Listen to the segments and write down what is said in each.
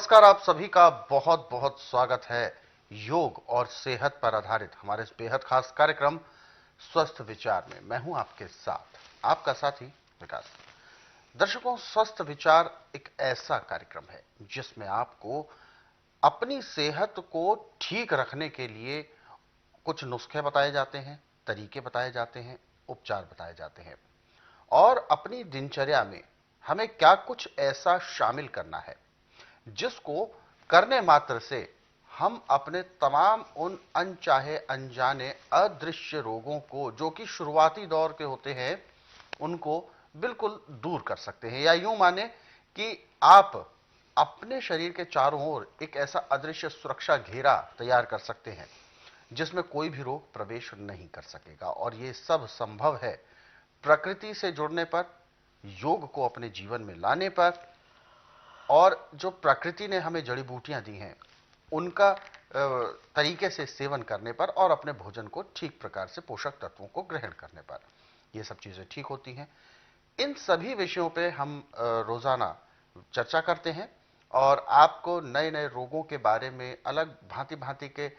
नमस्कार, आप सभी का बहुत बहुत स्वागत है योग और सेहत पर आधारित हमारे इस बेहद खास कार्यक्रम स्वस्थ विचार में। मैं हूं आपके साथ, आपका साथी विकास। दर्शकों, स्वस्थ विचार एक ऐसा कार्यक्रम है जिसमें आपको अपनी सेहत को ठीक रखने के लिए कुछ नुस्खे बताए जाते हैं, तरीके बताए जाते हैं, उपचार बताए जाते हैं और अपनी दिनचर्या में हमें क्या कुछ ऐसा शामिल करना है जिसको करने मात्र से हम अपने तमाम उन अनचाहे अनजाने अदृश्य रोगों को, जो कि शुरुआती दौर के होते हैं, उनको बिल्कुल दूर कर सकते हैं। या यूं माने कि आप अपने शरीर के चारों ओर एक ऐसा अदृश्य सुरक्षा घेरा तैयार कर सकते हैं जिसमें कोई भी रोग प्रवेश नहीं कर सकेगा। और यह सब संभव है प्रकृति से जुड़ने पर, योग को अपने जीवन में लाने पर और जो प्रकृति ने हमें जड़ी बूटियां दी हैं उनका तरीके से सेवन करने पर और अपने भोजन को ठीक प्रकार से पोषक तत्वों को ग्रहण करने पर ये सब चीजें ठीक होती हैं। इन सभी विषयों पे हम रोजाना चर्चा करते हैं और आपको नए नए रोगों के बारे में, अलग भांति भांति के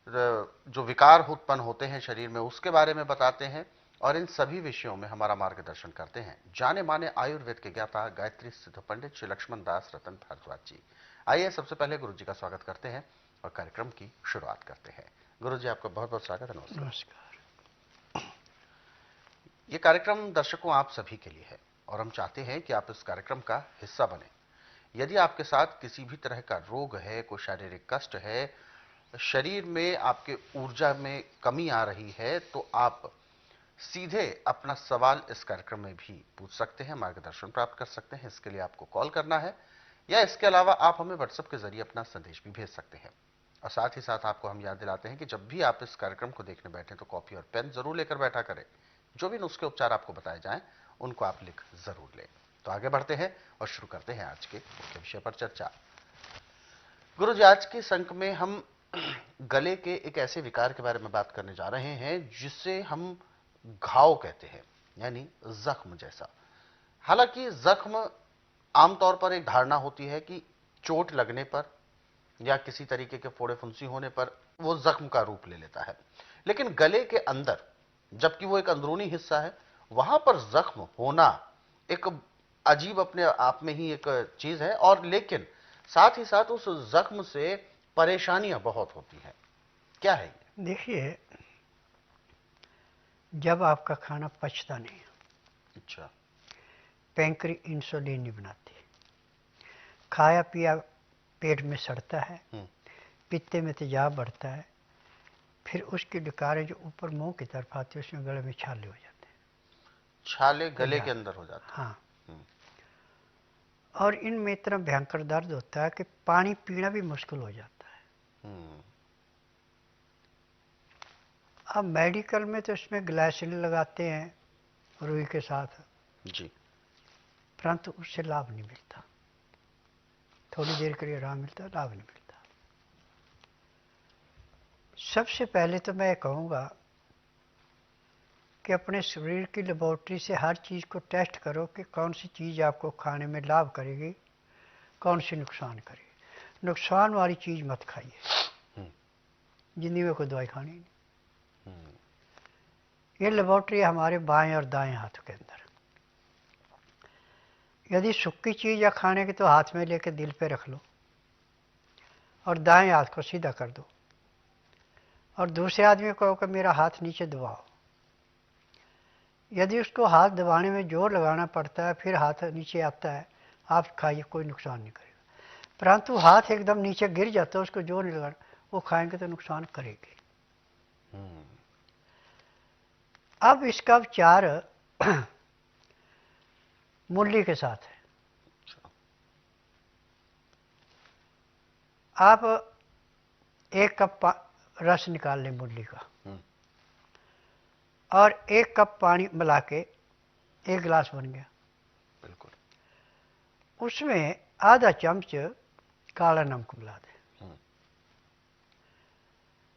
जो विकार उत्पन्न होते हैं शरीर में, उसके बारे में बताते हैं और इन सभी विषयों में हमारा मार्गदर्शन करते हैं जाने माने आयुर्वेद के ज्ञाता गायत्री सिद्ध पंडित श्री लक्ष्मण दास रतन भारद्वाज जी। आइए सबसे पहले गुरु जी का स्वागत करते हैं और कार्यक्रम की शुरुआत करते हैं। गुरु जी, आपका बहुत बहुत स्वागत है। नमस्कार। नमस्कार। ये कार्यक्रम दर्शकों आप सभी के लिए है और हम चाहते हैं कि आप इस कार्यक्रम का हिस्सा बने। यदि आपके साथ किसी भी तरह का रोग है, कोई शारीरिक कष्ट है, शरीर में आपके ऊर्जा में कमी आ रही है, तो आप सीधे अपना सवाल इस कार्यक्रम में भी पूछ सकते हैं, मार्गदर्शन प्राप्त कर सकते हैं। इसके लिए आपको कॉल करना है या इसके अलावा आप हमें व्हाट्सएप के जरिए अपना संदेश भी भेज सकते हैं। और साथ ही साथ आपको हम याद दिलाते हैं कि जब भी आप इस कार्यक्रम को देखने बैठे तो कॉपी और पेन जरूर लेकर बैठा करें। जो भी नुस्खे उपचार आपको बताए जाएं उनको आप लिख जरूर लें। तो आगे बढ़ते हैं और शुरू करते हैं आज के मुख्य विषय पर चर्चा। गुरु जी, आज के इस अंक में हम गले के एक ऐसे विकार के बारे में बात करने जा रहे हैं जिसे हम घाव कहते हैं, यानी जख्म जैसा। हालांकि जख्म आमतौर पर एक धारणा होती है कि चोट लगने पर या किसी तरीके के फोड़े फुंसी होने पर वो जख्म का रूप ले लेता है, लेकिन गले के अंदर, जबकि वो एक अंदरूनी हिस्सा है, वहां पर जख्म होना एक अजीब अपने आप में ही एक चीज है। और लेकिन साथ ही साथ उस जख्म से परेशानियां बहुत होती हैं। क्या है ये? देखिए, जब आपका खाना पचता नहीं है, अच्छा। पैंक्री इंसुलिन नहीं बनाती, खाया पिया पेट में सड़ता है, पित्ते में तेजाब बढ़ता है, फिर उसकी डकारें जो ऊपर मुंह की तरफ आती है उसमें गले में छाले हो जाते हैं। छाले गले के अंदर हो जाते हैं? हाँ। और इनमें इतना भयंकर दर्द होता है कि पानी पीना भी मुश्किल हो जाता है। अब मेडिकल में तो इसमें ग्लाइसिन लगाते हैं रुई के साथ जी, परंतु उससे लाभ नहीं मिलता। थोड़ी देर के लिए आराम मिलता है, लाभ नहीं मिलता। सबसे पहले तो मैं कहूँगा कि अपने शरीर की लेबोरेटरी से हर चीज़ को टेस्ट करो कि कौन सी चीज़ आपको खाने में लाभ करेगी, कौन सी नुकसान करेगी। नुकसान वाली चीज़ मत खाइए, जिंदगी में कोई दवाई खानी नहीं। ये लेबोरेटरी हमारे बाएं और दाएं हाथ के अंदर। यदि सूखी चीज़ या खाने की तो हाथ में लेकर दिल पे रख लो और दाएं हाथ को सीधा कर दो और दूसरे आदमी को कहो कि मेरा हाथ नीचे दबाओ। यदि उसको हाथ दबाने में जोर लगाना पड़ता है, फिर हाथ नीचे आता है, आप खाइए, कोई नुकसान नहीं करेगा। परंतु हाथ एकदम नीचे गिर जाता है, उसको जोर नहीं लगाना, वो खाएंगे तो नुकसान करेगी। अब इसका उपचार मूली के साथ है। आप 1 कप रस निकाल लें मूली का और 1 कप पानी मिला के 1 गिलास बन गया। बिल्कुल। उसमें आधा चम्मच काला नमक मिला दें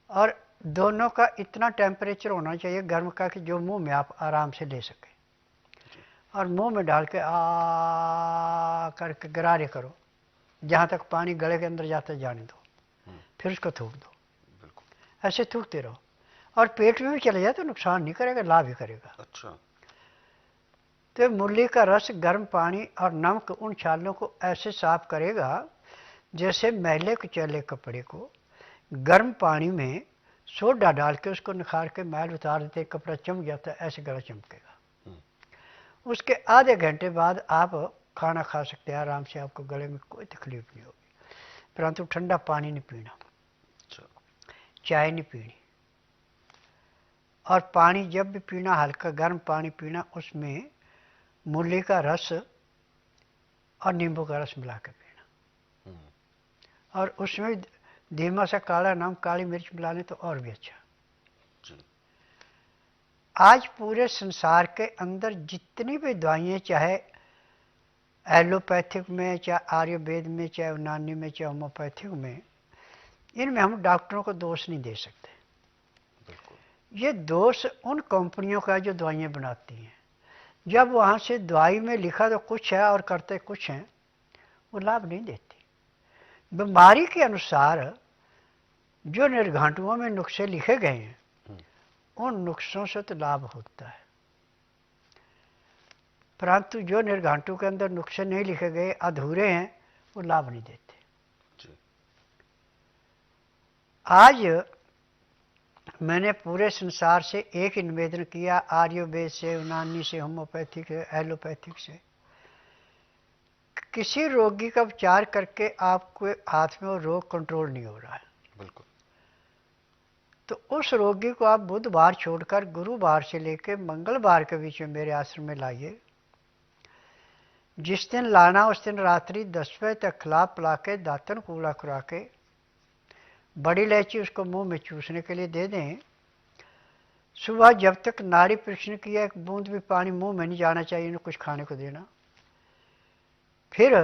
और दोनों का इतना टेम्परेचर होना चाहिए गर्म का कि जो मुंह में आप आराम से ले सकें। और मुंह में डाल के आ करके गरारे करो, जहाँ तक पानी गले के अंदर जाता है जाने दो, फिर उसको थूक दो। बिल्कुल। ऐसे थूकते रहो, और पेट में भी चले जाए तो नुकसान नहीं करेगा, लाभ ही करेगा। अच्छा। तो मूली का रस गर्म पानी और नमक उन छालों को ऐसे साफ करेगा जैसे मैले कुचैले कपड़े को गर्म पानी में सोडा डाल के उसको निखार के मैल उतार देते, कपड़ा चमक जाता है, ऐसे गला चमकेगा। उसके आधे घंटे बाद आप खाना खा सकते हैं आराम से, आपको गले में कोई तकलीफ नहीं होगी। परंतु ठंडा पानी नहीं पीना, चाय नहीं पीनी, और पानी जब भी पीना हल्का गर्म पानी पीना, उसमें मूली का रस और नींबू का रस मिला के पीना, और उसमें धीमा सा काला नमक काली मिर्च मिला लें तो और भी अच्छा। आज पूरे संसार के अंदर जितनी भी दवाइयाँ, चाहे एलोपैथिक में, चाहे आयुर्वेद में, चाहे यूनानी में, चाहे होम्योपैथिक में, इनमें हम डॉक्टरों को दोष नहीं दे सकते। ये दोष उन कंपनियों का जो दवाइयाँ बनाती हैं। जब वहाँ से दवाई में लिखा तो कुछ है और करते कुछ हैं, वो लाभ नहीं देती। बीमारी के अनुसार जो निर्घंटुओं में नुस्खे लिखे गए हैं, उन नुस्खों से तो लाभ होता है, परंतु जो निर्घंटु के अंदर नुस्खे नहीं लिखे गए, अधूरे हैं, वो लाभ नहीं देते। आज मैंने पूरे संसार से एक ही निवेदन किया, आयुर्वेद से, यूनानी से, होम्योपैथिक से, एलोपैथिक से, किसी रोगी का उपचार करके आपके हाथ में वो रोग कंट्रोल नहीं हो रहा है। बिल्कुल। तो उस रोगी को आप बुधवार छोड़कर गुरुवार से लेकर मंगलवार के बीच में मेरे आश्रम में लाइए। जिस दिन लाना उस दिन रात्रि 10 बजे तक खिला पिला के, दातन कूला खुरा के, बड़ी इलायची उसको मुंह में चूसने के लिए दे दें। सुबह जब तक नाड़ी परीक्षण किया, एक बूंद भी पानी मुंह में नहीं जाना चाहिए, इन्हें कुछ खाने को देना। फिर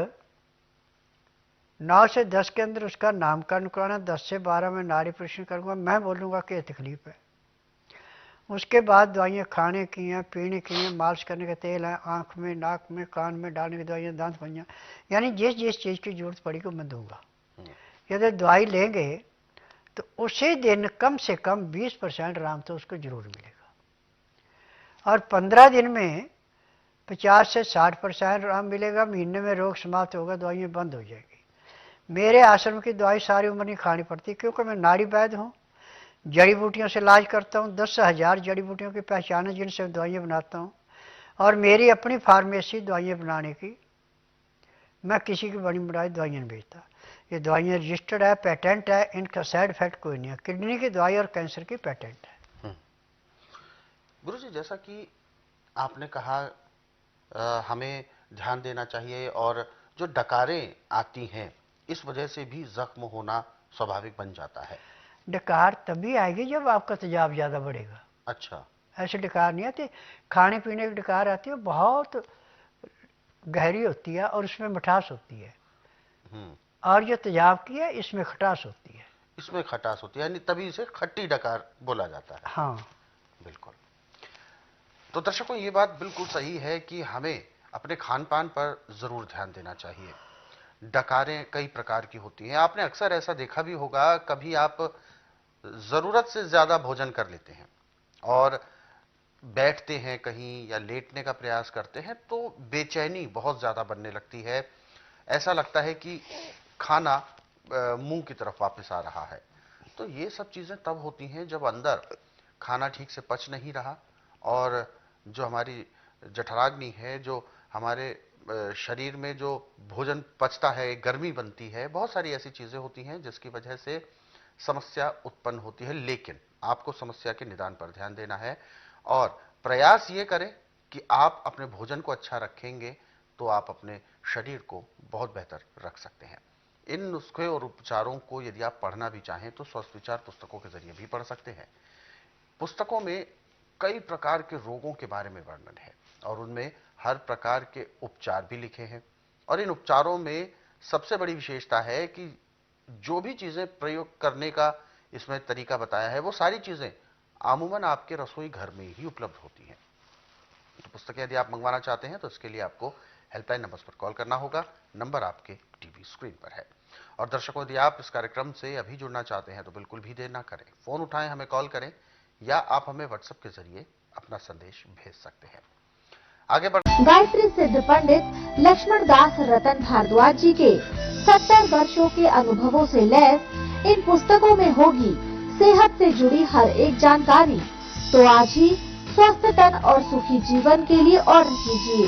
9 से 10 के अंदर उसका नामकरण कराना, 10 से 12 में नाड़ी परीक्षण करूँगा, मैं बोलूँगा कि तकलीफ है। उसके बाद दवाइयाँ खाने की हैं, पीने की हैं, मालिश करने का तेल है, आँख में, नाक में, कान में डालने की दवाइयाँ, दांत पंजा, यानी जिस जिस चीज़ की जरूरत पड़ेगी वो मैं दूँगा। यदि दवाई लेंगे तो उसी दिन कम से कम 20% आराम तो उसको जरूर मिलेगा, और 15 दिन में 50 से 60% आराम मिलेगा। महीने में रोग समाप्त होगा, दवाइयाँ बंद हो जाएगी। मेरे आश्रम की दवाई सारी उम्र नहीं खानी पड़ती, क्योंकि मैं नाड़ी वैद्य हूँ, जड़ी बूटियों से इलाज करता हूँ। 10,000 जड़ी बूटियों की पहचान है जिनसे दवाइयाँ बनाता हूँ, और मेरी अपनी फार्मेसी दवाइयाँ बनाने की। मैं किसी की बड़ी बड़ी दवाइयाँ नहीं बेचता। ये दवाइयाँ रजिस्टर्ड है, पेटेंट है, इनका साइड इफेक्ट कोई नहीं है। किडनी की दवाई और कैंसर की पेटेंट है। गुरुजी, जैसा कि आपने कहा, हमें ध्यान देना चाहिए, और जो डकारें आती हैं इस वजह से भी जख्म होना स्वाभाविक बन जाता है। डकार तभी आएगी जब आपका तेजाब ज़्यादा बढ़ेगा। अच्छा। ऐसे डकार नहीं आती, खाने पीने की डकार आती है, बहुत गहरी होती है और उसमें मिठास होती है। और जो तेजाब की है इसमें खटास होती है। इसमें खटास होती है, यानी तभी इसे खट्टी डकार बोला जाता है। हाँ, बिल्कुल। तो दर्शकों, ये बात बिल्कुल सही है कि हमें अपने खान पान पर जरूर ध्यान देना चाहिए। डकारें कई प्रकार की होती हैं। आपने अक्सर ऐसा देखा भी होगा, कभी आप जरूरत से ज्यादा भोजन कर लेते हैं और बैठते हैं कहीं या लेटने का प्रयास करते हैं, तो बेचैनी बहुत ज्यादा बनने लगती है। ऐसा लगता है कि खाना मुंह की तरफ वापस आ रहा है। तो ये सब चीजें तब होती हैं जब अंदर खाना ठीक से पच नहीं रहा, और जो हमारी जठराग्नि है, जो हमारे शरीर में जो भोजन पचता है, गर्मी बनती है, बहुत सारी ऐसी चीजें होती हैं जिसकी वजह से समस्या उत्पन्न होती है। लेकिन आपको समस्या के निदान पर ध्यान देना है, और प्रयास ये करें कि आप अपने भोजन को अच्छा रखेंगे तो आप अपने शरीर को बहुत बेहतर रख सकते हैं। इन नुस्खे और उपचारों को यदि आप पढ़ना भी चाहें तो स्वस्थ विचार पुस्तकों के जरिए भी पढ़ सकते हैं। पुस्तकों में कई प्रकार के रोगों के बारे में वर्णन है, और उनमें हर प्रकार के उपचार भी लिखे हैं। और इन उपचारों में सबसे बड़ी विशेषता है कि जो भी चीजें प्रयोग करने का इसमें तरीका बताया है, वो सारी चीजें अमूमन आपके रसोई घर में ही उपलब्ध होती हैं। तो पुस्तकें यदि आप मंगवाना चाहते हैं तो इसके लिए आपको हेल्पलाइन नंबर पर कॉल करना होगा। नंबर आपके टीवी स्क्रीन पर है। और दर्शकों, यदि आप इस कार्यक्रम से अभी जुड़ना चाहते हैं तो बिल्कुल भी देर ना करें, फोन उठाएं, हमें कॉल करें या आप हमें व्हाट्सएप के जरिए अपना संदेश भेज सकते हैं। आगे बढ़ गायत्री सिद्ध पंडित लक्ष्मण दास रतन भारद्वाज जी के 70 वर्षों के अनुभवों से लैस इन पुस्तकों में होगी सेहत से जुड़ी हर एक जानकारी। तो आज ही स्वस्थ तन और सुखी जीवन के लिए ऑर्डर कीजिए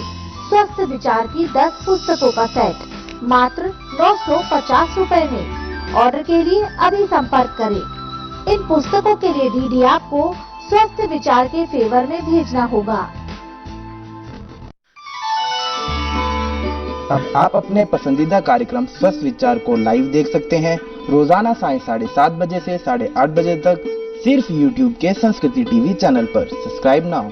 स्वस्थ विचार की 10 पुस्तकों का सेट मात्र 950 रुपए में। ऑर्डर के लिए अभी संपर्क करें। इन पुस्तकों के लिए डीडी आपको स्वस्थ विचार के फेवर में भेजना होगा। अब आप अपने पसंदीदा कार्यक्रम स्वस्थ विचार को लाइव देख सकते हैं रोजाना सायं 7:30 बजे से 8:30 बजे तक सिर्फ YouTube के संस्कृति टीवी चैनल पर। Subscribe now.